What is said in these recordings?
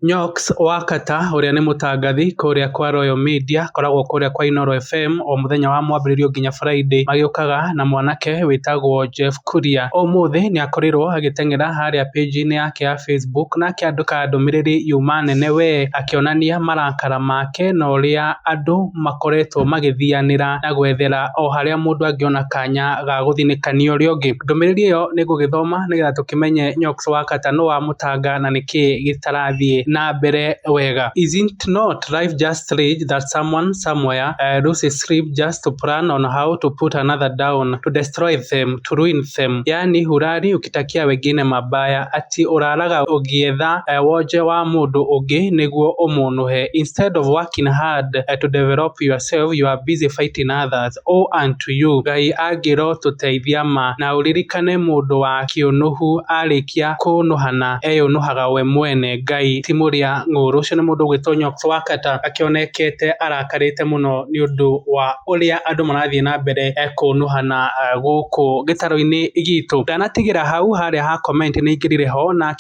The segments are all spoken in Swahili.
Nyoxx wa Katta uria ni mutangathi kuria kwa Royal Media koragwo kuria kwa Inooro FM o muthenya wa mwambĩrĩrio nginya Friday magiukaga na mwanake witagwo Jeff Kuria. Umuthi ni akorirwo agiteng'era haria page-ini yake ya Facebook na akiandika ndumiriri yuma nene we akionania marakara make na uria andu makoretwo magithianira na gwethera o haria mundu angiona kanya ga guthinikania uria ungi. Ndumiriri iyo ni ngugithoma nigetha tukimenye Nyoxx wa Katta no wa mutanga na niki gitarathie na mbere wega. Isn't not life just strange that someone somewhere loses sleep just to plan on how to put another down, to destroy them, to ruin them? Yani hurari ukitakia wengine mabaya, ati uraraga ugietha woje wa mundu ungi niguo umunuhe. Instead of working hard to develop yourself, you are busy fighting others. Oh, unto you Ngai agiro tuteithia ma na uririkane mundu wa kiunuhu arikia kunuhana eyunuhaga we mwene. Ngai muria nguru ucio ni mundu gwitwo Nyoxx wa Katta akionekete arakarite muno ni undu wa uria andu marathie na mbere kunuhana guku gitaro-ini gitu. Ndanatigira hau haria ha comment ni ingirire ho na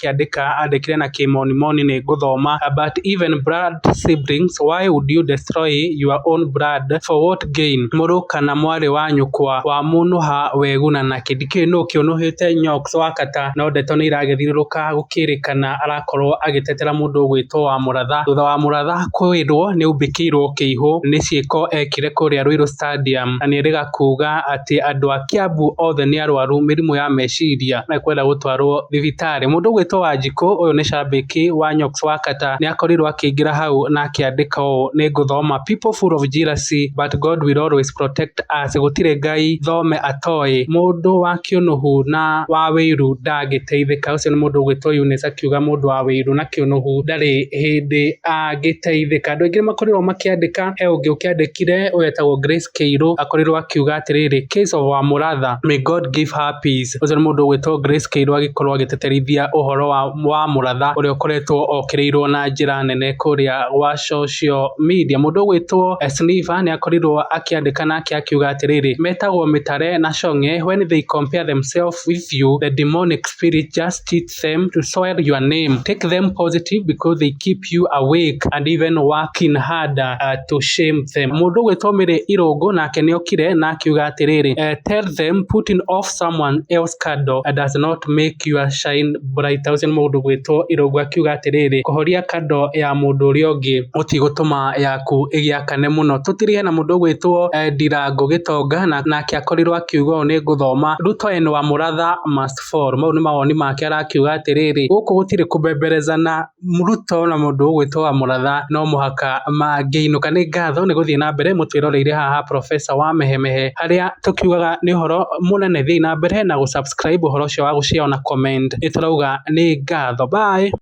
andikire na kimoni ni guthoma. But even blood siblings, why would you destroy your own blood for what gain? Muru kana mwari wa nyukwa wa munuha weguna na kidiki no kionuhite Nyoxx wa Katta no ndeto ni iragithiruka gukirikana arakorwo agitetera mundu gwitwo Wamuratha. Thutha wa Wamuratha kwirwo ni ubikirwo kiihu ni ciiko ekire kuria Ruiru stadium na ni riga kuga ati andu a Kiambu othe ni arwaru mirimu ya meciria na kwenda gutwarwo thibitari. Mundu gwitwo Wanjiku uyu ni shabiki wa Nyoxx wa Katta ni akorirwo akiingira hau na akiandika o ni nguthoma: people full of jealousy but God will always protect us. Gutire Ngai thome atoi mundu wa kiunuhu na wa wiru ndagiteithika. Ucio ni mundu gwitwo Eunice akiuga mundu wa wiru na kiunuhu ndari hindi agiteithika. Andu aingi makorirwo makiandika. He ungi ukiandikire uyetagwo Grace Keiru akorirwo akiuga atiriri: case of Wamuratha, may God give her peace. Ucio ni mundu gwitwo Grace Keiru agikorwo agiteterithia uhoro wa Wamuratha uria ukoretwo okirirwo na njira nene kuria wa social media. Mundu gwitwo Sniva ni akorirwo akiandika na akiuga atiriri: metagwo mitare na shonge, when they compare themselves with you, the demonic spirit just cheat them to soil your name. Take them positive because they keep you awake and even working harder to shame them. Mundu gwitwo Mire Irungu nake niokire na akiuga atiriri: tell them putting off someone else candle does not make you shine brighter. Ucio ni mundu gwitwo Irungu akiuga atiriri: kuhoria kando ya mundu uria ungi utigutuma yaku igiakane muno. Tutirihe na mundu gwitwo Ndirango Gitonga nake akorirwo akiuga ni nguthoma: Ruto and Wamuratha must fall. Mau ni mawoni make arakiuga atiriri: guku gutire kubemberezana Ruto na mundu gwitwo Wamuratha no muhaka mangeinuka. Ni ngatho ni guthie na mbere mutwiroreire haha Professor wa Mehemehe haria tukiugaga ni horo munene thie na mbere na gusubscribe uhoro ucio wa gushare na comment. Iturauga ni ngatho. Bye.